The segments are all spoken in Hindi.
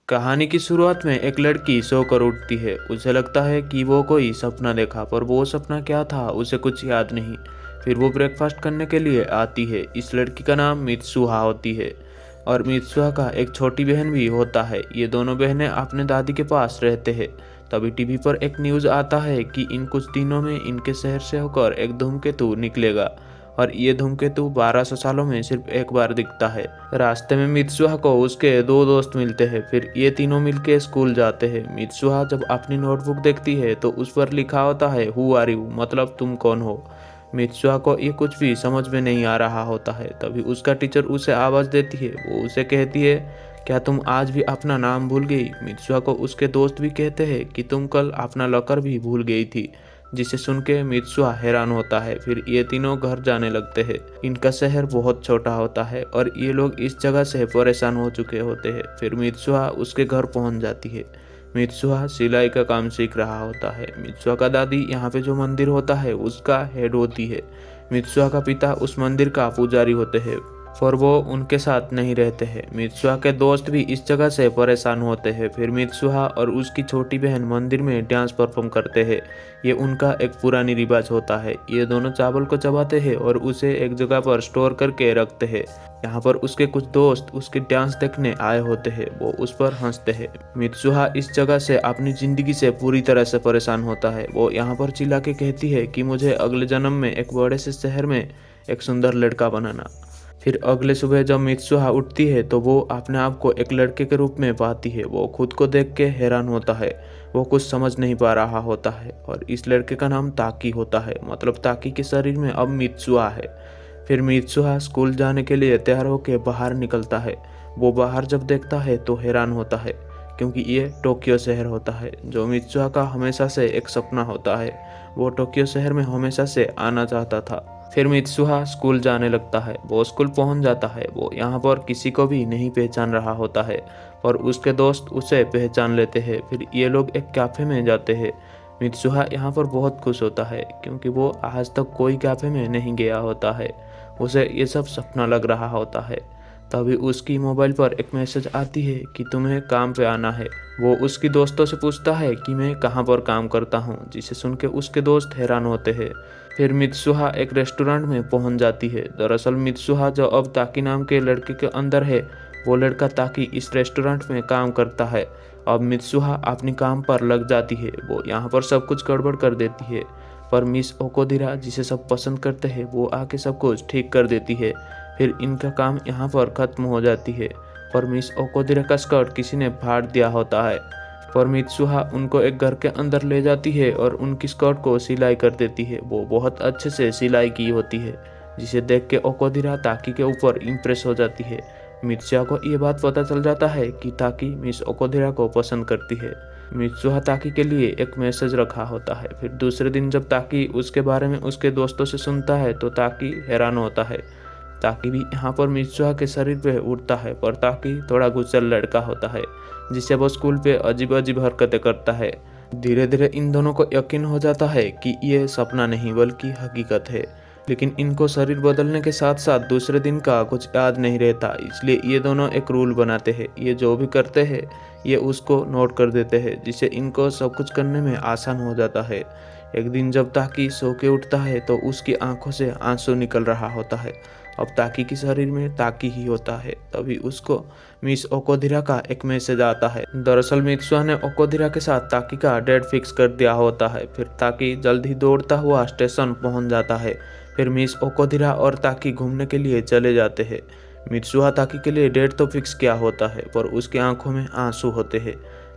कहानी की शुरुआत में एक लड़की सोकर उठती है। उसे लगता है कि वो कोई सपना देखा, पर वो सपना क्या था उसे कुछ याद नहीं। फिर वो ब्रेकफास्ट करने के लिए आती है। इस लड़की का नाम मित्सुहा होती है और मित्सुहा का एक छोटी बहन भी होता है। ये दोनों बहनें अपने दादी के पास रहते हैं। तभी टीवी पर एक न्यूज़ आता है कि इन कुछ दिनों में इनके शहर से होकर एक धूमकेतु निकलेगा और ये धूमकेतु 1200 सालों में सिर्फ एक बार दिखता है। रास्ते में मित्सुहा को उसके दो दोस्त मिलते हैं। फिर ये तीनों मिलके स्कूल जाते हैं। मित्सुहा जब अपनी नोटबुक देखती है तो उस पर लिखा होता है हु आर यू, मतलब तुम कौन हो। मित्सुहा को ये कुछ भी समझ में नहीं आ रहा होता है। तभी उसका टीचर उसे आवाज़ देती है। वो उसे कहती है, क्या तुम आज भी अपना नाम भूल गई। मित्सुहा को उसके दोस्त भी कहते हैं कि तुम कल अपना लॉकर भी भूल गई थी, जिसे सुन के मित्सुहा हैरान होता है। फिर ये तीनों घर जाने लगते हैं। इनका शहर बहुत छोटा होता है और ये लोग इस जगह से परेशान हो चुके होते हैं। फिर मित्सुहा उसके घर पहुंच जाती है। मित्सुहा सिलाई का काम सीख रहा होता है। मित्सुहा का दादी यहाँ पे जो मंदिर होता है उसका हेड होती है। मित्सुहा का पिता उस मंदिर का पुजारी होते हैं, पर वो उनके साथ नहीं रहते हैं। मित्सुहा के दोस्त भी इस जगह से परेशान होते हैं। फिर मित्सुहा और उसकी छोटी बहन मंदिर में डांस परफॉर्म करते हैं। ये उनका एक पुरानी रिवाज होता है। ये दोनों चावल को चबाते हैं और उसे एक जगह पर स्टोर करके रखते हैं। यहाँ पर उसके कुछ दोस्त उसकी डांस देखने आए होते हैं। वो उस पर हंसते हैं। मित्सुहा इस जगह से अपनी जिंदगी से पूरी तरह से परेशान होता है। वो यहाँ पर चिल्ला के कहती है कि मुझे अगले जन्म में एक बड़े से शहर में एक सुंदर लड़का बनाना। फिर अगले सुबह जब मित्सुहा उठती है तो वो अपने आप को एक लड़के के रूप में पाती है। वो खुद को देख के हैरान होता है। वो कुछ समझ नहीं पा रहा होता है और इस लड़के का नाम ताकी होता है, मतलब ताकी के शरीर में अब मित्सुहा है। फिर मित्सुहा स्कूल जाने के लिए तैयार होकर बाहर निकलता है। वो बाहर जब देखता है तो हैरान होता है, क्योंकि ये टोक्यो शहर होता है जो मित्सुहा का हमेशा से एक सपना होता है। वो टोक्यो शहर में हमेशा से आना चाहता था। फिर मित्सुहा स्कूल जाने लगता है। वो स्कूल पहुंच जाता है। वो यहाँ पर किसी को भी नहीं पहचान रहा होता है, पर उसके दोस्त उसे पहचान लेते हैं। फिर ये लोग एक कैफे में जाते हैं। मित्सुहा यहाँ पर बहुत खुश होता है, क्योंकि वो आज तक कोई कैफे में नहीं गया होता है। उसे ये सब सपना लग रहा होता है। तभी उसकी मोबाइल पर एक मैसेज आती है कि तुम्हें काम पे आना है। वो उसकी दोस्तों से पूछता है कि मैं कहाँ पर काम करता हूँ, जिसे सुन के उसके दोस्त हैरान होते हैं। फिर मित्सुहा एक रेस्टोरेंट में पहुंच जाती है। दरअसल मित्सुहा जो अब ताकी नाम के लड़के के अंदर है, वो लड़का ताकी इस रेस्टोरेंट में काम करता है। अब मित्सुहा अपनी काम पर लग जाती है। वो यहाँ पर सब कुछ गड़बड़ कर देती है, पर मिस ओकोदिरा, जिसे सब पसंद करते हैं, वो आके सब कुछ ठीक कर देती है। फिर इनका काम यहाँ पर खत्म हो जाती है, पर मिस ओकोदिरा का स्कर्ट किसी ने फाड़ दिया होता है। पर मित्सुहा उनको एक घर के अंदर ले जाती है और उनकी स्कर्ट को सिलाई कर देती है। वो बहुत अच्छे से सिलाई की होती है, जिसे देख के ओकोदिरा ताकी के ऊपर इम्प्रेस हो जाती है। मित्सुहा को ये बात पता चल जाता है कि ताकी मिस ओकोदिरा को पसंद करती है। मित्सुहा ताकी के लिए एक मैसेज रखा होता है। फिर दूसरे दिन जब ताकी उसके बारे में उसके दोस्तों से सुनता है तो ताकी हैरान होता है। ताकी भी यहाँ पर मित्सुहा के शरीर पे उठता है, पर ताकी थोड़ा गुस्सैल लड़का होता है, जिसे वो स्कूल पे अजीब अजीब हरकतें करता है। धीरे धीरे इन दोनों को यकीन हो जाता है कि ये सपना नहीं बल्कि हकीकत है। लेकिन इनको शरीर बदलने के साथ साथ दूसरे दिन का कुछ याद नहीं रहता, इसलिए ये दोनों एक रूल बनाते हैं। ये जो भी करते हैं ये उसको नोट कर देते हैं, जिससे इनको सब कुछ करने में आसान हो जाता है। एक दिन जब ताकी सो के उठता है तो उसकी आंखों से आंसू निकल रहा होता है। अब ताकी के शरीर में ताकी ही होता है। तभी उसको मिस ओकोदिरा का एक मैसेज आता है। दरअसल मित्सुहा ने ओकोदिरा के साथ ताकी का डेट फिक्स कर दिया होता है। फिर ताकी जल्द ही दौड़ता हुआ स्टेशन पहुंच जाता है। फिर मिस ओकोदिरा और ताकी घूमने के लिए चले जाते हैं। मित्सुहा ताकी के लिए डेट तो फिक्स किया होता है, पर उसकी आंखों में आंसू होते हैं।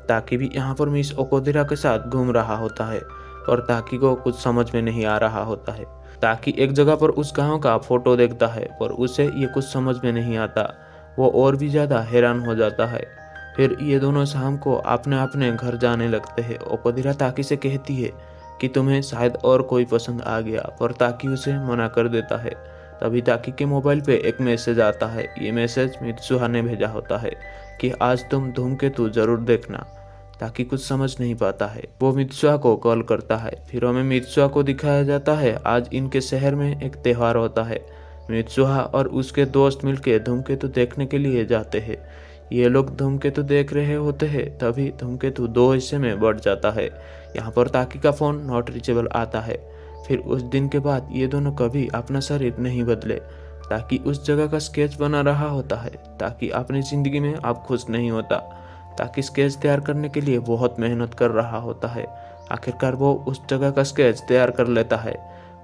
ताकी भी यहाँ पर मिस ओकोदिरा के साथ घूम रहा होता है, और ताकी को कुछ समझ में नहीं आ रहा होता है। ताकि एक जगह पर उस गांव का फोटो देखता है, पर उसे ये कुछ समझ में नहीं आता। वो और भी ज़्यादा हैरान हो जाता है। फिर ये दोनों शाम को अपने अपने घर जाने लगते हैं। ओकोदिरा ताकी से कहती है कि तुम्हें शायद और कोई पसंद आ गया, पर ताकी उसे मना कर देता है। तभी ताकी के मोबाइल पे एक मैसेज आता है। ये मैसेज मित्सुहा ने भेजा होता है कि आज तुम धूमकेतु जरूर देखना। ताकि कुछ समझ नहीं पाता है। वो मित्सुहा को कॉल करता है। फिर हमें मित्सुहा को दिखाया जाता है आज इनके शहर में एक त्यौहार होता है। मित्सुहा और उसके दोस्त मिलकर धूमकेतु देखने के लिए जाते हैं। ये लोग धूमकेतु देख रहे होते हैं, तभी धूमकेतु दो हिस्से में बढ़ जाता है। यहाँ पर ताकि का फ़ोन नॉट रीचेबल आता है। फिर उस दिन के बाद ये दोनों कभी अपना शरीर नहीं बदले। ताकि उस जगह का स्केच बना रहा होता है। ताकि अपनी ज़िंदगी में अब खुश नहीं होता। ताकि स्केच तैयार करने के लिए बहुत मेहनत कर रहा होता है। आखिरकार वो उस जगह का स्केच तैयार कर लेता है।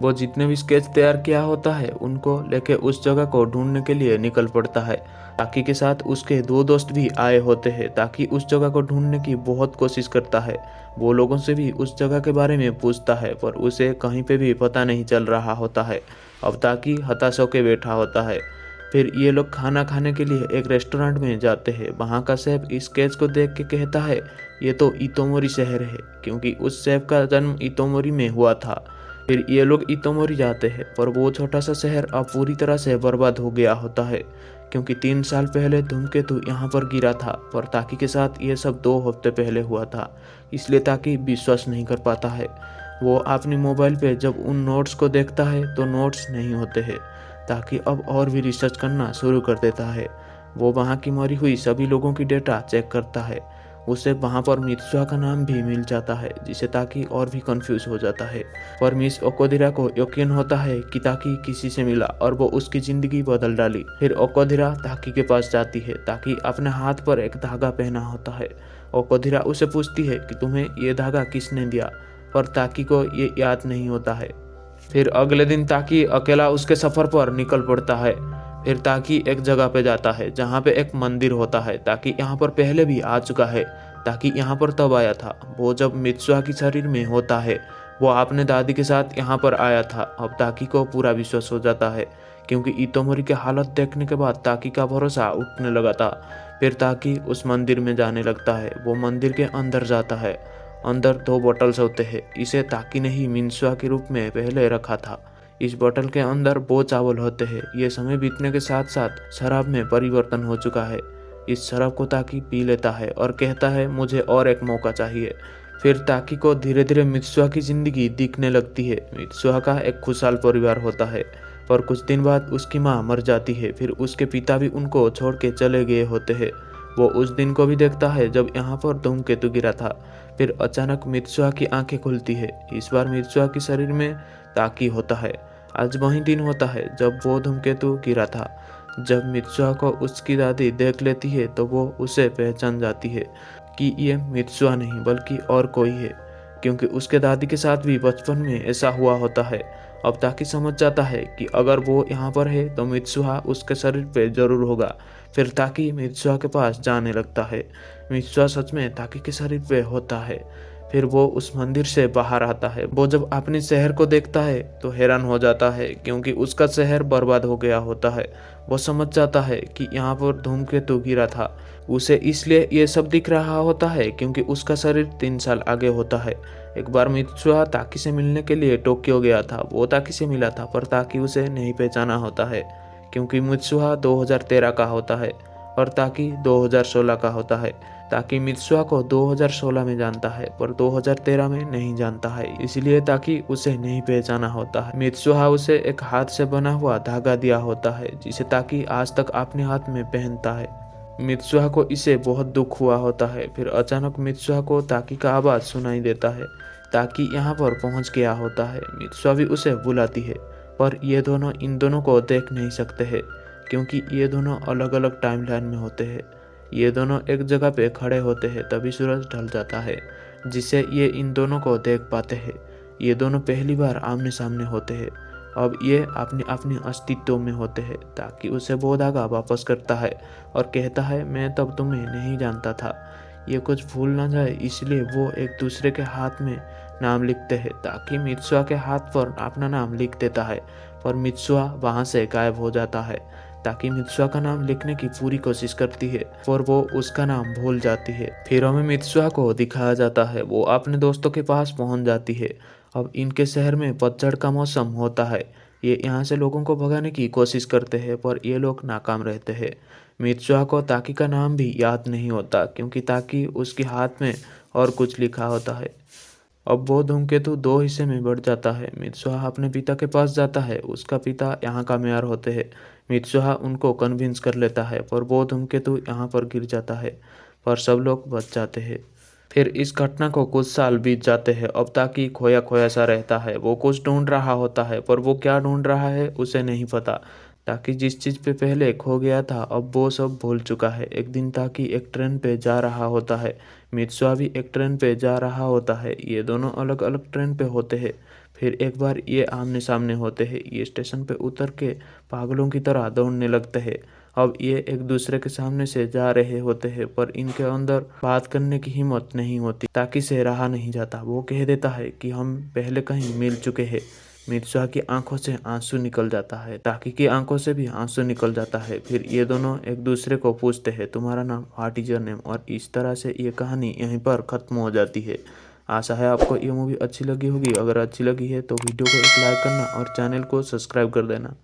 वो जितने भी स्केच तैयार किया होता है उनको लेके उस जगह को ढूंढने के लिए निकल पड़ता है। ताकि के साथ उसके दो दोस्त भी आए होते हैं। ताकि उस जगह को ढूंढने की बहुत कोशिश करता है। वो लोगों से भी उस जगह के बारे में पूछता है, पर उसे कहीं पे भी पता नहीं चल रहा होता है। अब ताकि हताश होके बैठा होता है। फिर ये लोग खाना खाने के लिए एक रेस्टोरेंट में जाते हैं। वहाँ का शेफ इस स्केच को देख के कहता है, ये तो इतोमोरी शहर है, क्योंकि उस शेफ का जन्म इतोमोरी में हुआ था। फिर ये लोग इतोमोरी जाते हैं, पर वो छोटा सा शहर अब पूरी तरह से बर्बाद हो गया होता है, क्योंकि 3 साल पहले धूमकेतु यहाँ पर गिरा था। पर ताकि के साथ ये सब 2 हफ्ते पहले हुआ था, इसलिए ताकि विश्वास नहीं कर पाता है। वो अपनी मोबाइल पे जब उन नोट्स को देखता है तो नोट्स नहीं होते हैं। ताकि अब और भी रिसर्च करना शुरू कर देता है। वो वहाँ की मरी हुई सभी लोगों की डेटा चेक करता है। उसे वहाँ पर मित्सुहा का नाम भी मिल जाता है, जिसे ताकि और भी कंफ्यूज हो जाता है। पर मिस ओकोधिरा को यकीन होता है कि ताकि किसी से मिला और वो उसकी जिंदगी बदल डाली। फिर ओकोधिरा ताकि के पास जाती है। ताकि अपने हाथ पर एक धागा पहना होता है। ओकोधिरा उसे पूछती है कि तुम्हें ये धागा किसने दिया, पर ताकि को ये याद नहीं होता है। फिर अगले दिन ताकि अकेला उसके सफर पर निकल पड़ता है। फिर ताकि एक जगह पे जाता है जहाँ पे एक मंदिर होता है। ताकि यहाँ पर पहले भी आ चुका है। ताकि यहाँ पर तब आया था, वो जब मित्सुहा की शरीर में होता है। वो अपने दादी के साथ यहाँ पर आया था। अब ताकि को पूरा विश्वास हो जाता है, क्योंकि इतोमोरी की हालत देखने के बाद ताकि का भरोसा उठने लगा था। फिर ताकि उस मंदिर में जाने लगता है। वो मंदिर के अंदर जाता है। अंदर 2 बॉटल्स होते हैं। इसे ताकि ने ही मिन्सुआ के रूप में पहले रखा था। इस बोतल के अंदर वो चावल होते हैं। ये समय बीतने के साथ साथ शराब में परिवर्तन हो चुका है। इस शराब को ताकि पी लेता है और कहता है, मुझे और एक मौका चाहिए। फिर ताकि को धीरे धीरे मित्सुआ की जिंदगी दिखने लगती है। मित्सुआ का एक खुशहाल परिवार होता है, पर कुछ दिन बाद उसकी माँ मर जाती है। फिर उसके पिता भी उनको छोड़ के चले गए होते हैं। वो उस दिन को भी देखता है जब यहाँ पर धूमकेतु गिरा था। फिर अचानक मित्सुआ की आंखें खुलती है। इस बार मित्सुआ के शरीर में ताकि होता है। आज वही दिन होता है जब वो धूमकेतु गिरा था। जब मित्सुआ को उसकी दादी देख लेती है तो वो उसे पहचान जाती है कि ये मित्सुआ नहीं बल्कि और कोई है, क्योंकि उसके दादी के साथ भी बचपन में ऐसा हुआ होता है। अब ताकि समझ जाता है कि अगर वो यहाँ पर है तो मित्सुआ उसके शरीर पे जरूर होगा। फिर ताकि मित्सुआ के पास जाने लगता है। मित्सुआ सच में ताकि के शरीर पे होता है। फिर वो उस मंदिर से बाहर आता है। वो जब अपने शहर को देखता है तो हैरान हो जाता है, क्योंकि उसका शहर बर्बाद हो गया होता है। वो समझ जाता है कि यहाँ पर धूमकेतु गिरा था। उसे इसलिए ये सब दिख रहा होता है क्योंकि उसका शरीर 3 साल आगे होता है। एक बार मित्सुआ ताकि से मिलने के लिए टोक्यो गया था। वो ताकि से मिला था, पर ताकि उसे नहीं पहचाना होता है, क्योंकि मित्सुआ 2013 का होता है और ताकि 2016 का होता है। ताकि मित्सुआ को 2016 में जानता है, पर 2013 में नहीं जानता है, इसलिए ताकि उसे नहीं पहचाना होता है। मित्सुआ उसे एक हाथ से बना हुआ धागा दिया होता है, जिसे ताकि आज तक अपने हाथ में पहनता है। मित्सुआ को इसे बहुत दुख हुआ होता है। फिर अचानक मित्सुआ को ताकि का आवाज़ सुनाई देता है। ताकि यहाँ पर पहुँच गया होता है। मित्सुआ भी उसे बुलाती है, पर ये दोनों इन दोनों को देख नहीं सकते हैं, क्योंकि ये दोनों अलग अलग टाइमलाइन में होते हैं। ये दोनों एक जगह पे खड़े होते हैं, तभी सूरज ढल जाता है, जिससे ये इन दोनों को देख पाते हैं। ये दोनों पहली बार आमने सामने होते हैं। अब ये अपने अपने अस्तित्व में होते हैं। ताकि उसे वो धागा वापस करता है और कहता है, मैं तब तुम्हें नहीं जानता था। ये कुछ भूल ना जाए इसलिए वो एक दूसरे के हाथ में नाम लिखते हैं। ताकि मित्सुआ के हाथ पर अपना नाम लिख देता है, पर मित्सुआ वहाँ से गायब हो जाता है। ताकि मित्सुआ का नाम लिखने की पूरी कोशिश करती है, पर वो उसका नाम भूल जाती है। फिर हमें मित्सुआ को दिखाया जाता है। वो अपने दोस्तों के पास पहुंच जाती है। अब इनके शहर में पतझड़ का मौसम होता है। ये यहाँ से लोगों को भगाने की कोशिश करते हैं, पर ये लोग नाकाम रहते हैं। मित्सुआ को ताकि का नाम भी याद नहीं होता, क्योंकि ताकि उसके हाथ में और कुछ लिखा होता है। अब वो धूमकेतु दो हिस्से में बढ़ जाता है। मित्सुहा अपने पिता के पास जाता है। उसका पिता यहाँ का मेयर होते हैं। मित्सुहा उनको कन्विंस कर लेता है, पर वो धूमकेतु यहाँ पर गिर जाता है, पर सब लोग बच जाते हैं। फिर इस घटना को कुछ साल बीत जाते हैं। अब ताकि खोया खोया सा रहता है। वो कुछ ढूंढ रहा होता है, पर वो क्या ढूंढ रहा है उसे नहीं पता। ताकि जिस चीज़ पे पहले खो गया था, अब वो सब भूल चुका है। एक दिन ताकि एक ट्रेन पे जा रहा होता है। मित्सुआ भी एक ट्रेन पे जा रहा होता है। ये दोनों अलग अलग ट्रेन पे होते हैं। फिर एक बार ये आमने सामने होते हैं। ये स्टेशन पे उतर के पागलों की तरह दौड़ने लगते हैं। अब ये एक दूसरे के सामने से जा रहे होते हैं, पर इनके अंदर बात करने की हिम्मत नहीं होती। ताकि से रहा नहीं जाता। वो कह देता है कि हम पहले कहीं मिल चुके हैं। मिर्जा की आंखों से आंसू निकल जाता है। ताकि की आंखों से भी आंसू निकल जाता है। फिर ये दोनों एक दूसरे को पूछते हैं, तुम्हारा नाम, व्हाट इज योर नेम। और इस तरह से ये कहानी यहीं पर ख़त्म हो जाती है। आशा है आपको ये मूवी अच्छी लगी होगी। अगर अच्छी लगी है तो वीडियो को एक लाइक करना और चैनल को सब्सक्राइब कर देना।